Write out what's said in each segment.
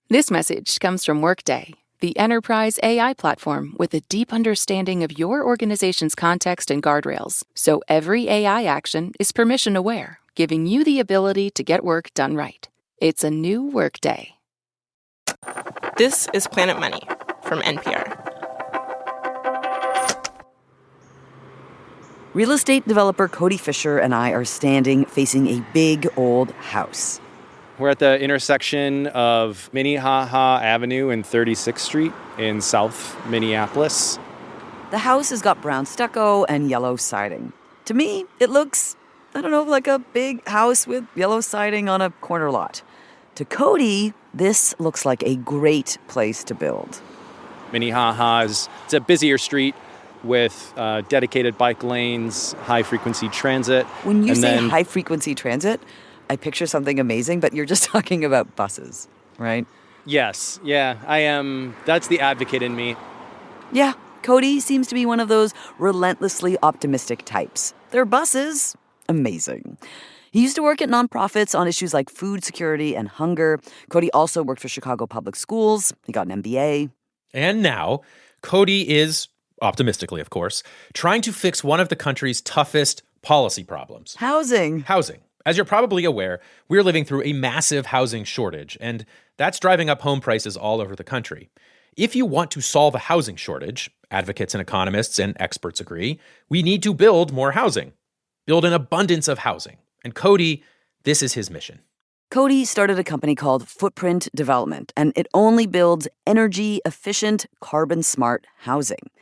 This message comes from Workday, the enterprise AI platform with a deep understanding of your organization's context and guardrails, so every AI action is permission-aware, giving you the ability to get work done right. It's a new Workday. This is Planet Money from NPR. Real estate developer Cody Fischer and I are standing facing a big old house. We're at the intersection of Minnehaha Avenue and 36th Street in South Minneapolis. The house has got brown stucco and yellow siding. To me, it looks, like a big house with yellow siding on a corner lot. To Cody, this looks like a great place to build. Minnehaha it's a busier street with dedicated bike lanes, high-frequency transit. When you say high-frequency transit, I picture something amazing, but you're just talking about buses, right? Yes, yeah, I am. That's the advocate in me. Yeah, Cody seems to be one of those relentlessly optimistic types. Their buses, amazing. He used to work at nonprofits on issues like food security and hunger. Cody also worked for Chicago Public Schools. He got an MBA. And now, Cody is, optimistically of course, trying to fix one of the country's toughest policy problems. Housing. As you're probably aware, we're living through a massive housing shortage, and that's driving up home prices all over the country. If you want to solve a housing shortage, advocates and economists and experts agree, we need to build more housing, build an abundance of housing. And Cody, this is his mission. Cody started a company called Footprint Development, and it only builds energy-efficient, carbon-smart housing.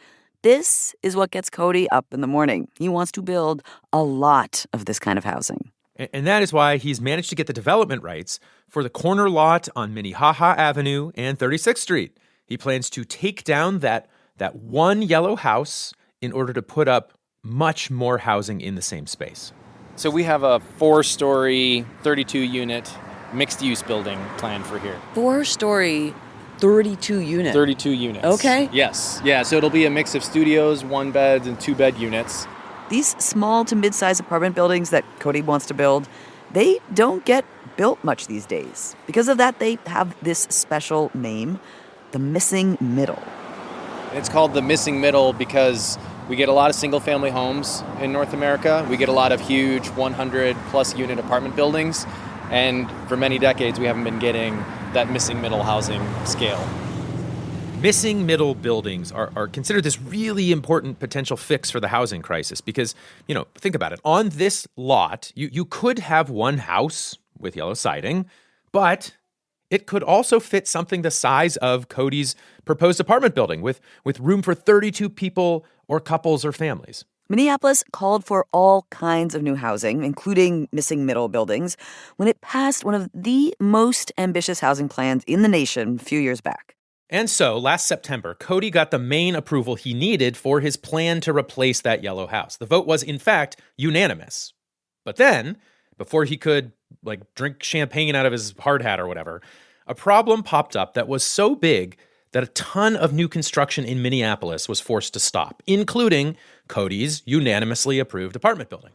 This is what gets Cody up in the morning. He wants to build a lot of this kind of housing. And that is why he's managed to get the development rights for the corner lot on Minnehaha Avenue and 36th Street. He plans to take down that one yellow house in order to put up much more housing in the same space. So we have a 4-story, 32-unit mixed-use building planned for here. 4-story, 32 units. 32 units. Okay. Yes. Yeah, so it'll be a mix of studios, 1-bed, and 2-bed units. These small to mid-size apartment buildings that Cody wants to build, they don't get built much these days. Because of that, they have this special name, the missing middle. It's called the missing middle because we get a lot of single-family homes in North America. We get a lot of huge 100-plus unit apartment buildings. And for many decades, we haven't been getting that missing middle housing scale. Missing middle buildings are considered this really important potential fix for the housing crisis because, think about it. On this lot, you could have one house with yellow siding, but it could also fit something the size of Cody's proposed apartment building with room for 32 people or couples or families. Minneapolis called for all kinds of new housing, including missing middle buildings, when it passed one of the most ambitious housing plans in the nation a few years back. And so, last September, Cody got the main approval he needed for his plan to replace that yellow house. The vote was, in fact, unanimous. But then, before he could, drink champagne out of his hard hat or whatever, a problem popped up that was so big that a ton of new construction in Minneapolis was forced to stop, including Cody's unanimously approved apartment building.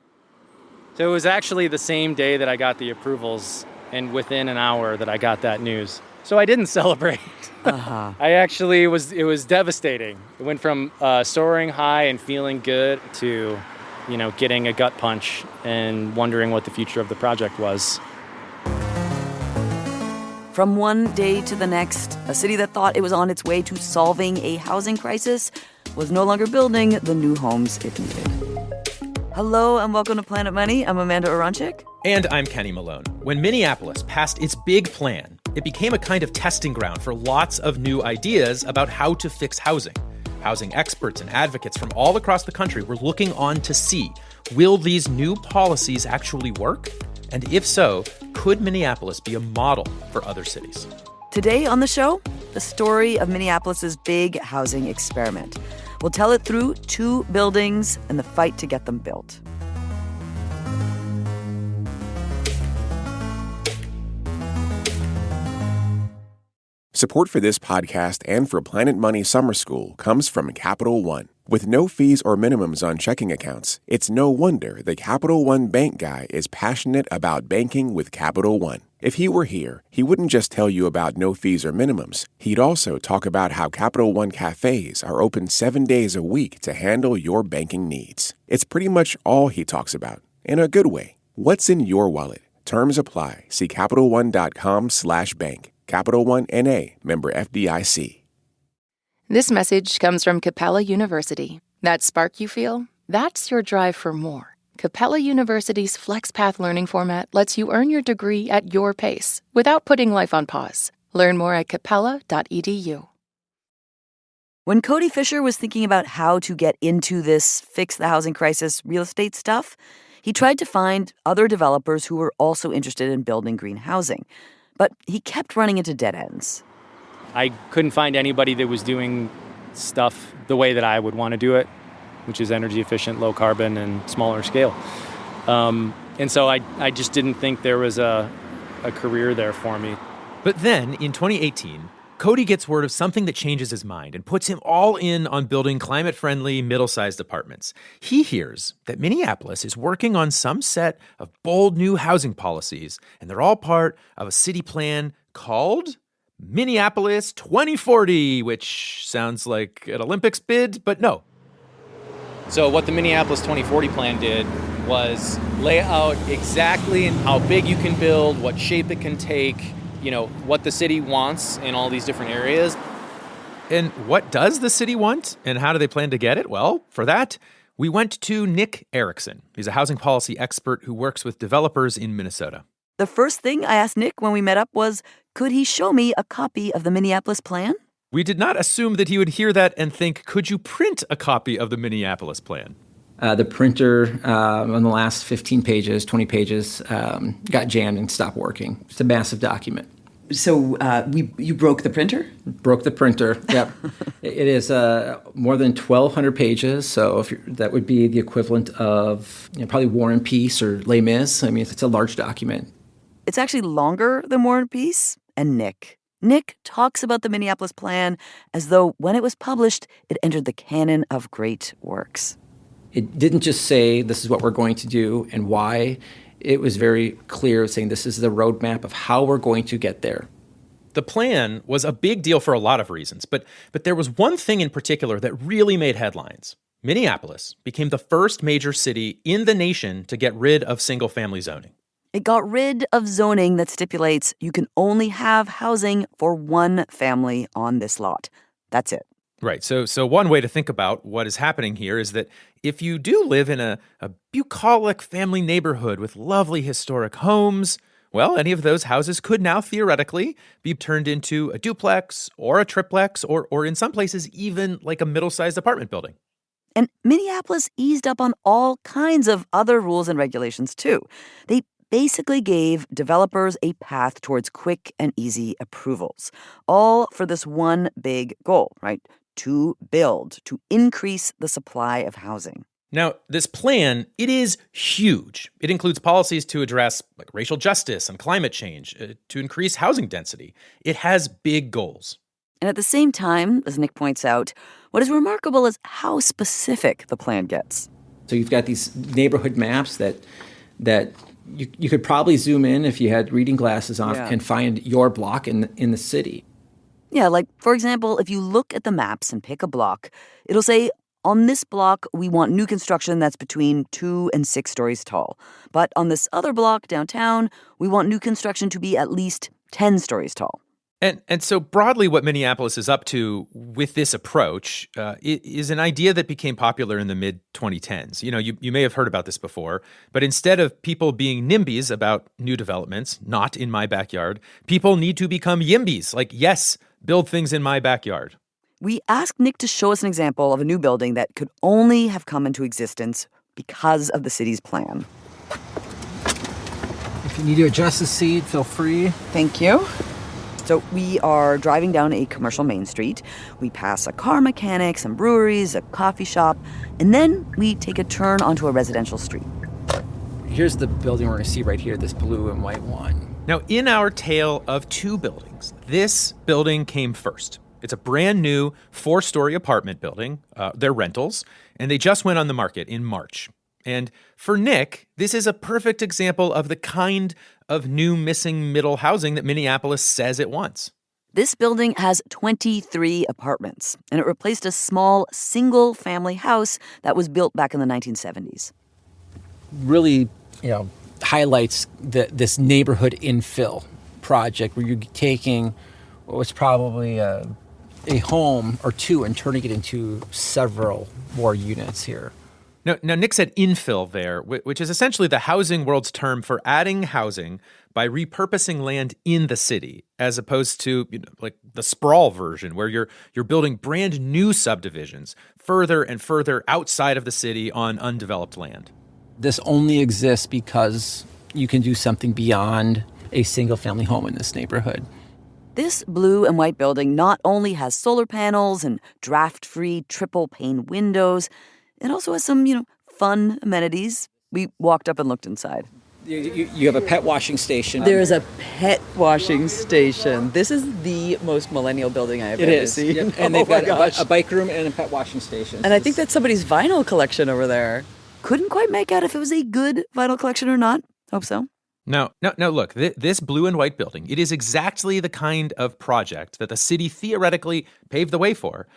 So it was actually the same day that I got the approvals, and within an hour that I got that news. So I didn't celebrate. I actually it was devastating. It went from soaring high and feeling good to, getting a gut punch and wondering what the future of the project was. From one day to the next, a city that thought it was on its way to solving a housing crisis was no longer building the new homes it needed. Hello and welcome to Planet Money. I'm Amanda Aronczyk. And I'm Kenny Malone. When Minneapolis passed its big plan, it became a kind of testing ground for lots of new ideas about how to fix housing. Housing experts and advocates from all across the country were looking on to see, will these new policies actually work? And if so, could Minneapolis be a model for other cities? Today on the show, the story of Minneapolis's big housing experiment. We'll tell it through 2 buildings and the fight to get them built. Support for this podcast and for Planet Money Summer School comes from Capital One. With no fees or minimums on checking accounts, it's no wonder the Capital One bank guy is passionate about banking with Capital One. If he were here, he wouldn't just tell you about no fees or minimums. He'd also talk about how Capital One cafes are open 7 days a week to handle your banking needs. It's pretty much all he talks about, in a good way. What's in your wallet? Terms apply. See CapitalOne.com/bank. Capital One N.A., member FDIC. This message comes from Capella University. That spark you feel? That's your drive for more. Capella University's FlexPath learning format lets you earn your degree at your pace without putting life on pause. Learn more at capella.edu. When Cody Fischer was thinking about how to get into this fix the housing crisis real estate stuff, he tried to find other developers who were also interested in building green housing. But he kept running into dead ends. I couldn't find anybody that was doing stuff the way that I would want to do it, which is energy efficient, low carbon, and smaller scale. And so I just didn't think there was a career there for me. But then, in 2018, Cody gets word of something that changes his mind and puts him all in on building climate-friendly, middle-sized apartments. He hears that Minneapolis is working on some set of bold new housing policies, and they're all part of a city plan called Minneapolis 2040, which sounds like an Olympics bid, but no. So what the Minneapolis 2040 plan did was lay out exactly how big you can build, what shape it can take, what the city wants in all these different areas. And what does the city want, and how do they plan to get it? Well, for that, we went to Nick Erickson. He's a housing policy expert who works with developers in Minnesota. The first thing I asked Nick when we met up was, could he show me a copy of the Minneapolis plan? We did not assume that he would hear that and think, could you print a copy of the Minneapolis plan? The printer on the last 15 pages, 20 pages, got jammed and stopped working. It's a massive document. So you broke the printer? Broke the printer, yep. It is more than 1,200 pages, so that would be the equivalent of probably War and Peace or Les Mis. I mean, it's a large document. It's actually longer than War and Peace. And Nick talks about the Minneapolis plan as though when it was published, it entered the canon of great works. It didn't just say this is what we're going to do and why. It was very clear saying this is the roadmap of how we're going to get there. The plan was a big deal for a lot of reasons, but there was one thing in particular that really made headlines. Minneapolis became the first major city in the nation to get rid of single-family zoning. It got rid of zoning that stipulates you can only have housing for one family on this lot. That's it. Right. So one way to think about what is happening here is that if you do live in a bucolic family neighborhood with lovely historic homes, well, any of those houses could now theoretically be turned into a duplex or a triplex or in some places even like a middle-sized apartment building. And Minneapolis eased up on all kinds of other rules and regulations, too. They basically gave developers a path towards quick and easy approvals, all for this one big goal, right? To build, to increase the supply of housing. Now, this plan, it is huge. It includes policies to address racial justice and climate change, to increase housing density. It has big goals. And at the same time, as Nick points out, what is remarkable is how specific the plan gets. So you've got these neighborhood maps that you could probably zoom in if you had reading glasses on and find your block in the city. Yeah, like, for example, if you look at the maps and pick a block, it'll say, on this block, we want new construction that's between 2 and 6 stories tall. But on this other block downtown, we want new construction to be at least 10 stories tall. And so broadly what Minneapolis is up to with this approach is an idea that became popular in the mid-2010s. You may have heard about this before, but instead of people being NIMBYs about new developments, not in my backyard, people need to become YIMBYs, like, yes, build things in my backyard. We asked Nick to show us an example of a new building that could only have come into existence because of the city's plan. If you need to adjust the seat, feel free. Thank you. So we are driving down a commercial main street. We pass a car mechanic, some breweries, a coffee shop, and then we take a turn onto a residential street. Here's the building we're going to see right here, this blue and white one. Now, in our tale of two buildings, this building came first. It's a brand new 4-story apartment building. They're rentals, and they just went on the market in March. And for Nick, this is a perfect example of the kind of new missing middle housing that Minneapolis says it wants. This building has 23 apartments, and it replaced a small single-family house that was built back in the 1970s. Really, highlights this neighborhood infill project where you're taking what was probably a home or two and turning it into several more units here. Now, Nick said infill there, which is essentially the housing world's term for adding housing by repurposing land in the city, as opposed to like the sprawl version, where you're building brand new subdivisions further and further outside of the city on undeveloped land. This only exists because you can do something beyond a single-family home in this neighborhood. This blue and white building not only has solar panels and draft-free triple-pane windows, it also has some, fun amenities. We walked up and looked inside. You have a pet washing station. There is a pet washing station. This is the most millennial building I have ever seen. Yep. And they've got a bike room and a pet washing station. And I think that's somebody's vinyl collection over there. Couldn't quite make out if it was a good vinyl collection or not. Hope so. No, look, this blue and white building, it is exactly the kind of project that the city theoretically paved the way for.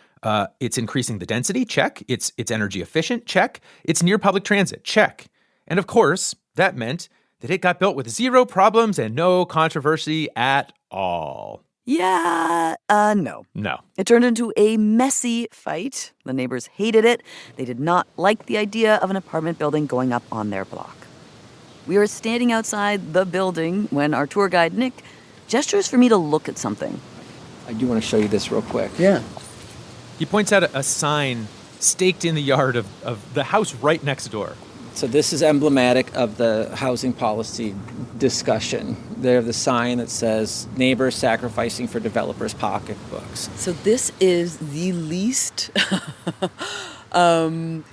It's increasing the density, check. It's energy efficient, check. It's near public transit, check. And of course, that meant that it got built with zero problems and no controversy at all. Yeah, no. No. It turned into a messy fight. The neighbors hated it. They did not like the idea of an apartment building going up on their block. We were standing outside the building when our tour guide, Nick, gestures for me to look at something. I do want to show you this real quick. Yeah. He points out a sign staked in the yard of the house right next door. So this is emblematic of the housing policy discussion. They have the sign that says, neighbors sacrificing for developers' pocketbooks. So this is the least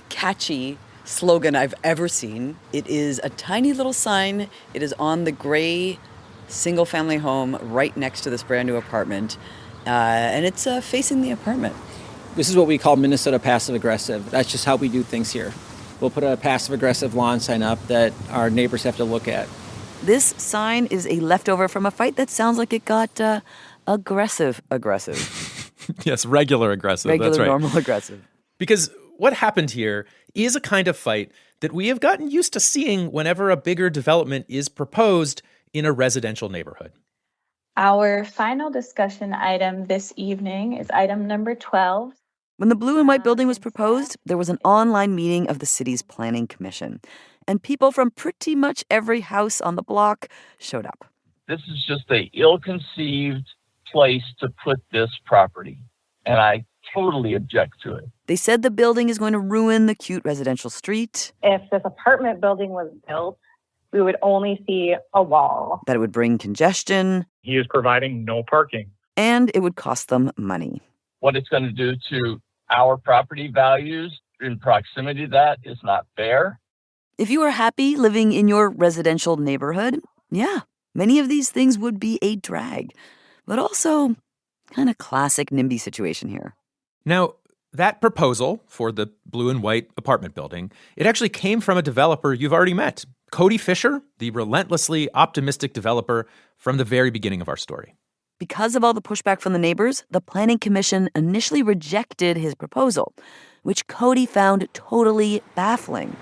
catchy slogan I've ever seen. It is a tiny little sign. It is on the gray single-family home right next to this brand new apartment, and it's facing the apartment. This is what we call Minnesota passive-aggressive. That's just how we do things here. We'll put a passive-aggressive lawn sign up that our neighbors have to look at. This sign is a leftover from a fight that sounds like it got aggressive. Yes, regular aggressive. Regular, that's right. normal aggressive. Because what happened here is a kind of fight that we have gotten used to seeing whenever a bigger development is proposed in a residential neighborhood. Our final discussion item this evening is item number 12. When the blue and white building was proposed, there was an online meeting of the city's planning commission, and people from pretty much every house on the block showed up. This is just an ill-conceived place to put this property, and I totally object to it. They said the building is going to ruin the cute residential street. If this apartment building was built, we would only see a wall. That it would bring congestion. He is providing no parking. And it would cost them money. What it's going to do to our property values in proximity to that is not fair. If you are happy living in your residential neighborhood, yeah, many of these things would be a drag. But also, kind of classic NIMBY situation here. Now, that proposal for the blue and white apartment building, it actually came from a developer you've already met, Cody Fischer, the relentlessly optimistic developer from the very beginning of our story. Because of all the pushback from the neighbors, the Planning Commission initially rejected his proposal, which Cody found totally baffling.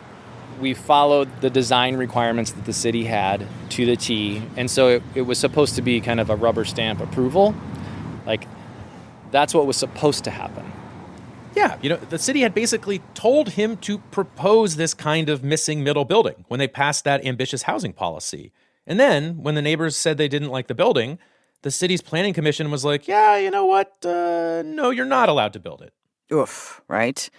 We followed the design requirements that the city had to the T, and so it was supposed to be kind of a rubber stamp approval. Like, that's what was supposed to happen. Yeah, the city had basically told him to propose this kind of missing middle building when they passed that ambitious housing policy. And then, when the neighbors said they didn't like the building, the city's planning commission was like, yeah, you know what? No, you're not allowed to build it. Oof, right?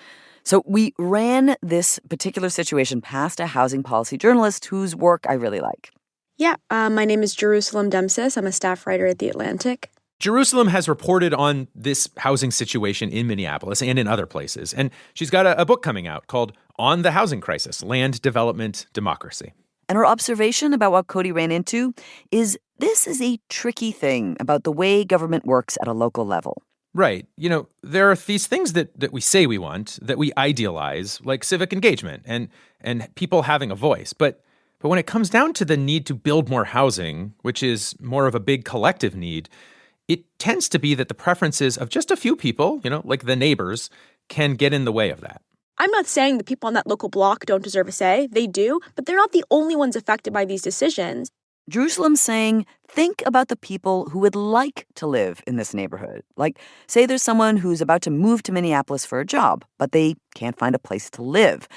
So we ran this particular situation past a housing policy journalist whose work I really like. Yeah, my name is Jerusalem Demsis. I'm a staff writer at The Atlantic. Jerusalem has reported on this housing situation in Minneapolis and in other places, and she's got a book coming out called On the Housing Crisis, Land Development Democracy. And her observation about what Cody ran into is this is a tricky thing about the way government works at a local level. Right. There are these things that we say we want, that we idealize, like civic engagement. And and people having a voice. But when it comes down to the need to build more housing, which is more of a big collective need, it tends to be that the preferences of just a few people, like the neighbors, can get in the way of that. I'm not saying the people on that local block don't deserve a say. They do, but they're not the only ones affected by these decisions. Jerusalem's saying, think about the people who would like to live in this neighborhood. Like, say there's someone who's about to move to Minneapolis for a job, but they can't find a place to live.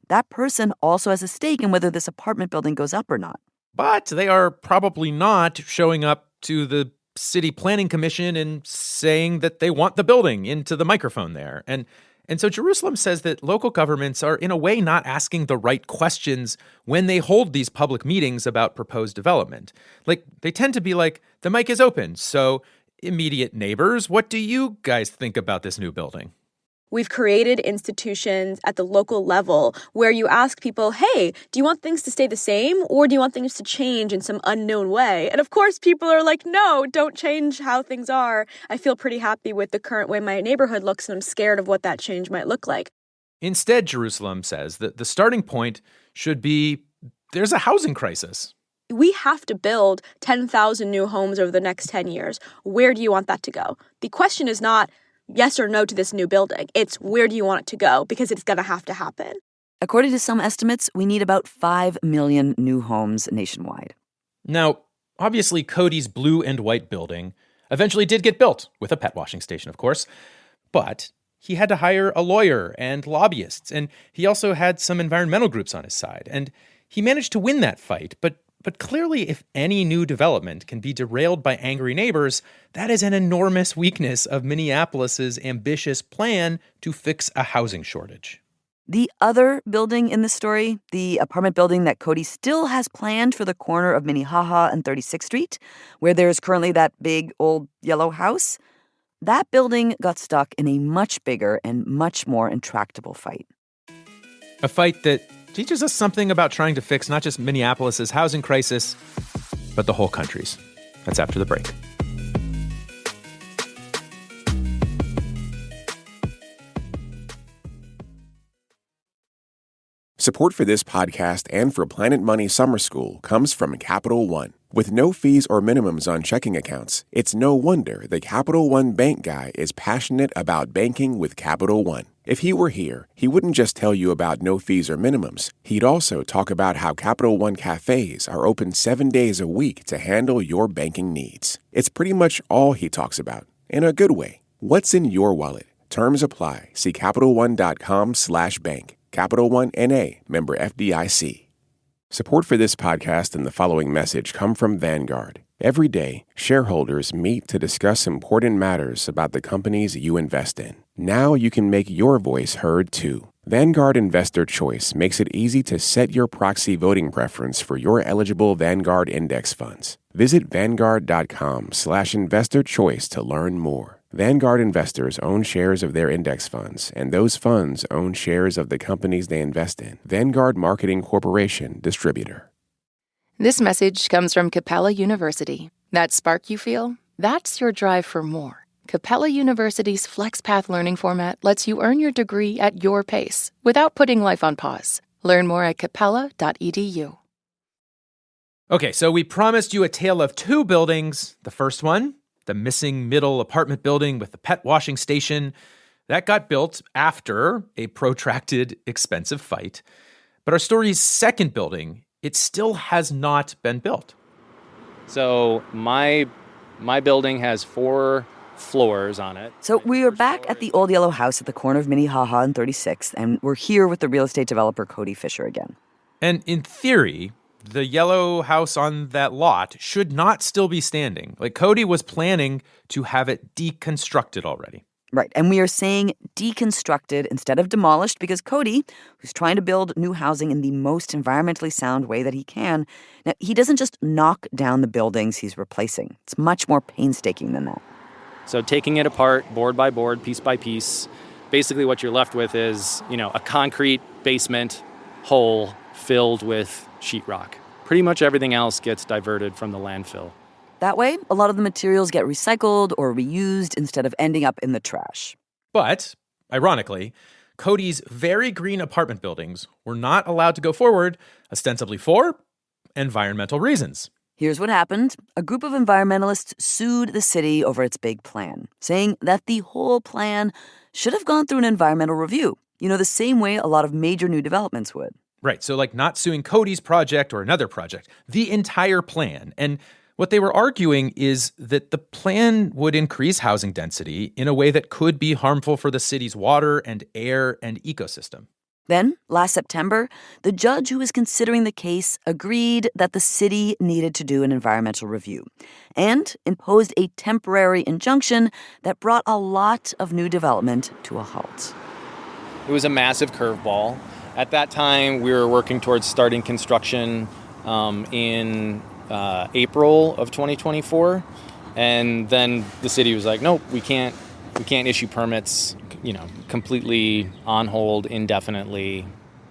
That person also has a stake in whether this apartment building goes up or not. But they are probably not showing up to the city planning commission and saying that they want the building into the microphone there. And so Jerusalem says that local governments are in a way not asking the right questions when they hold these public meetings about proposed development. Like, they tend to be like, the mic is open, so immediate neighbors, what do you guys think about this new building? We've created institutions at the local level where you ask people, hey, do you want things to stay the same or do you want things to change in some unknown way? And of course, people are like, no, don't change how things are. I feel pretty happy with the current way my neighborhood looks and I'm scared of what that change might look like. Instead, Jerusalem says that the starting point should be there's a housing crisis. We have to build 10,000 new homes over the next 10 years. Where do you want that to go? The question is not yes or no to this new building. It's where do you want it to go? Because it's going to have to happen. According to some estimates, we need about 5 million new homes nationwide. Now, obviously, Cody's blue and white building eventually did get built, with a pet washing station, of course. But he had to hire a lawyer and lobbyists, and he also had some environmental groups on his side. And he managed to win that fight, but clearly, if any new development can be derailed by angry neighbors, that is an enormous weakness of Minneapolis's ambitious plan to fix a housing shortage. The other building in this story, the apartment building that Cody still has planned for the corner of Minnehaha and 36th Street, where there's currently that big old yellow house, that building got stuck in a much bigger and much more intractable fight. A fight that teaches us something about trying to fix not just Minneapolis's housing crisis, but the whole country's. That's after the break. Support for this podcast and for Planet Money Summer School comes from Capital One. With no fees or minimums on checking accounts, it's no wonder the Capital One bank guy is passionate about banking with Capital One. If he were here, he wouldn't just tell you about no fees or minimums. He'd also talk about how Capital One cafes are open 7 days a week to handle your banking needs. It's pretty much all he talks about, in a good way. What's in your wallet? Terms apply. See CapitalOne.com/bank. Capital One N.A., member FDIC. Support for this podcast and the following message come from Vanguard. Every day, shareholders meet to discuss important matters about the companies you invest in. Now you can make your voice heard too. Vanguard Investor Choice makes it easy to set your proxy voting preference for your eligible Vanguard index funds. Visit Vanguard.com/investor choice to learn more. Vanguard investors own shares of their index funds, and those funds own shares of the companies they invest in. Vanguard Marketing Corporation, distributor. This message comes from Capella University. That spark you feel? That's your drive for more. Capella University's FlexPath learning format lets you earn your degree at your pace without putting life on pause. Learn more at capella.edu. Okay, so we promised you a tale of two buildings. The first one, the missing middle apartment building with the pet washing station, that got built after a protracted, expensive fight. But our story's second building, it still has not been built. So my building has 4 floors on it. So we are back at the old yellow house at the corner of Minnehaha and 36th, and we're here with the real estate developer Cody Fischer again. And in theory, the yellow house on that lot should not still be standing. Like, Cody was planning to have it deconstructed already. Right, and we are saying deconstructed instead of demolished because Cody, who's trying to build new housing in the most environmentally sound way that he can, now, he doesn't just knock down the buildings he's replacing. It's much more painstaking than that. So taking it apart, board by board, piece by piece, basically what you're left with is, a concrete basement hole filled with sheetrock. Pretty much everything else gets diverted from the landfill. That way, a lot of the materials get recycled or reused instead of ending up in the trash. But, ironically, Cody's very green apartment buildings were not allowed to go forward, ostensibly for environmental reasons. Here's what happened. A group of environmentalists sued the city over its big plan, saying that the whole plan should have gone through an environmental review, the same way a lot of major new developments would. Right, so not suing Cody's project or another project, the entire plan. And what they were arguing is that the plan would increase housing density in a way that could be harmful for the city's water and air and ecosystem. Then, last September, the judge who was considering the case agreed that the city needed to do an environmental review and imposed a temporary injunction that brought a lot of new development to a halt. It was a massive curveball. At that time, we were working towards starting construction in April of 2024, and then the city was like, nope, we can't issue permits, completely on hold indefinitely.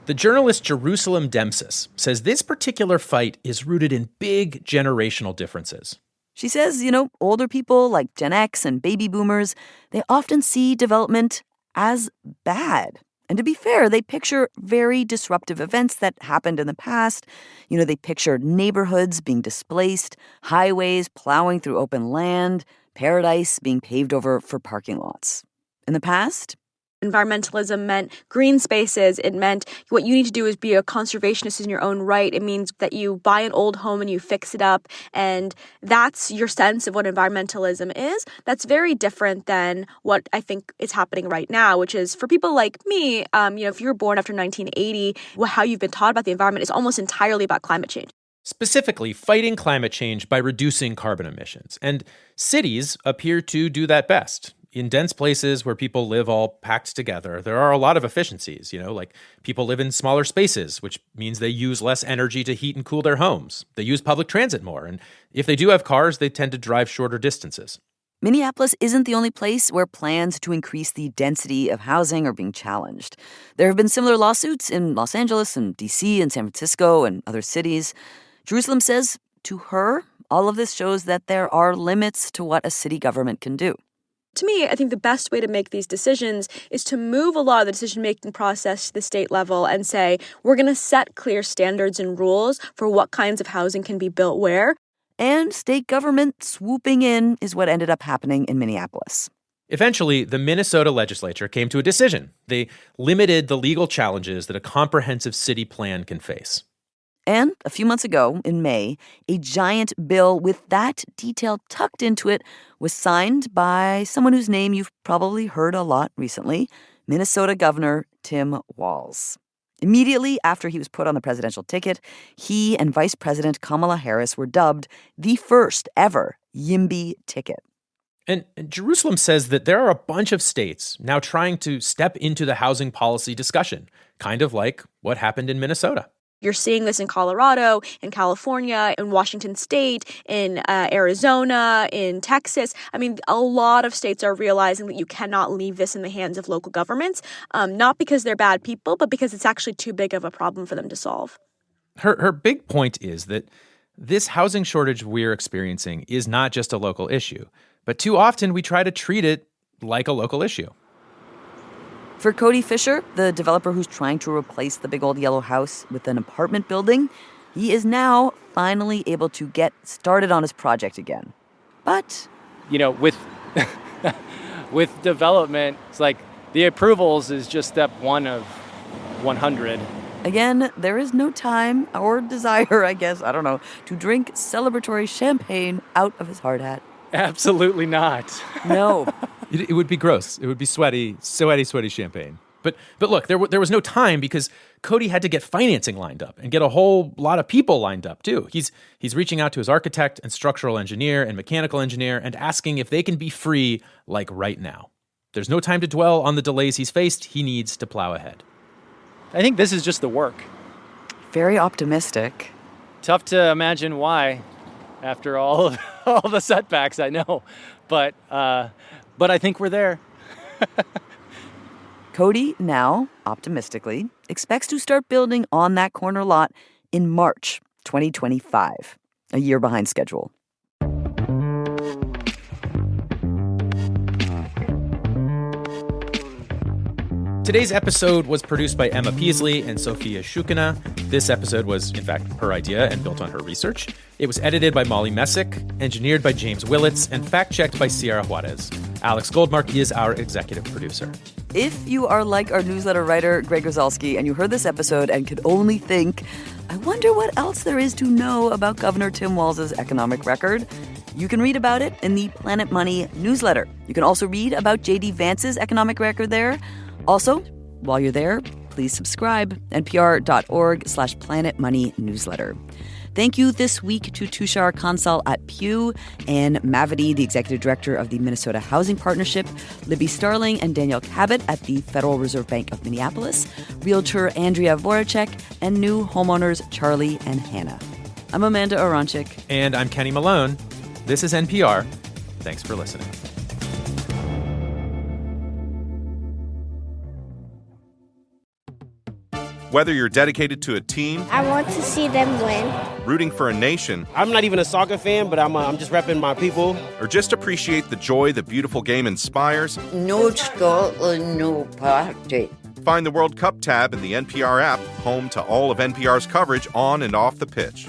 The journalist Jerusalem Demsis says this particular fight is rooted in big generational differences. She says, older people like Gen X and baby boomers, they often see development as bad. And to be fair, they picture very disruptive events that happened in the past. They picture neighborhoods being displaced, highways plowing through open land, paradise being paved over for parking lots. In the past, environmentalism meant green spaces. It meant what you need to do is be a conservationist in your own right. It means that you buy an old home and you fix it up. And that's your sense of what environmentalism is. That's very different than what I think is happening right now, which is for people like me, if you were born after 1980, how you've been taught about the environment is almost entirely about climate change. Specifically, fighting climate change by reducing carbon emissions. And cities appear to do that best. In dense places where people live all packed together, there are a lot of efficiencies, like people live in smaller spaces, which means they use less energy to heat and cool their homes. They use public transit more. And if they do have cars, they tend to drive shorter distances. Minneapolis isn't the only place where plans to increase the density of housing are being challenged. There have been similar lawsuits in Los Angeles and D.C. and San Francisco and other cities. Jerusalem says, to her, all of this shows that there are limits to what a city government can do. To me, I think the best way to make these decisions is to move a lot of the decision-making process to the state level and say, we're going to set clear standards and rules for what kinds of housing can be built where. And state government swooping in is what ended up happening in Minneapolis. Eventually, the Minnesota legislature came to a decision. They limited the legal challenges that a comprehensive city plan can face. And a few months ago, in May, a giant bill with that detail tucked into it was signed by someone whose name you've probably heard a lot recently, Minnesota Governor Tim Walz. Immediately after he was put on the presidential ticket, he and Vice President Kamala Harris were dubbed the first ever YIMBY ticket. And Jerusalem says that there are a bunch of states now trying to step into the housing policy discussion, kind of like what happened in Minnesota. You're seeing this in Colorado, in California, in Washington State, in Arizona, in Texas. I mean, a lot of states are realizing that you cannot leave this in the hands of local governments, not because they're bad people, but because it's actually too big of a problem for them to solve. Her big point is that this housing shortage we're experiencing is not just a local issue, but too often we try to treat it like a local issue. For Cody Fischer, the developer who's trying to replace the big old yellow house with an apartment building, he is now finally able to get started on his project again. But, with with development, it's like the approvals is just step one of 100. Again, there is no time or desire, I guess, to drink celebratory champagne out of his hard hat. Absolutely not. No. It would be gross. It would be sweaty champagne. But look, there was no time because Cody had to get financing lined up and get a whole lot of people lined up too. He's reaching out to his architect and structural engineer and mechanical engineer and asking if they can be free like right now. There's no time to dwell on the delays he's faced. He needs to plow ahead. I think this is just the work. Very optimistic. Tough to imagine why after all the setbacks, I know. But I think we're there. Cody now, optimistically, expects to start building on that corner lot in March 2025, a year behind schedule. Today's episode was produced by Emma Peaslee and Sofia Shchukina. This episode was, in fact, her idea and built on her research. It was edited by Molly Messick, engineered by James Willets, and fact-checked by Sierra Juarez. Alex Goldmark is our executive producer. If you are like our newsletter writer, Greg Rosalsky, and you heard this episode and could only think, I wonder what else there is to know about Governor Tim Walz's economic record, you can read about it in the Planet Money newsletter. You can also read about J.D. Vance's economic record there. Also, while you're there, please subscribe, npr.org/Planet Money newsletter. Thank you this week to Tushar Kansal at Pew, Ann Mavity, the executive director of the Minnesota Housing Partnership, Libby Starling and Danielle Cabot at the Federal Reserve Bank of Minneapolis, realtor Andrea Voracek, and new homeowners Charlie and Hannah. I'm Amanda Aronczyk. And I'm Kenny Malone. This is NPR. Thanks for listening. Whether you're dedicated to a team, I want to see them win. Rooting for a nation, I'm not even a soccer fan, but I'm just repping my people. Or just appreciate the joy the beautiful game inspires. No Scotland, no party. Find the World Cup tab in the NPR app, home to all of NPR's coverage on and off the pitch.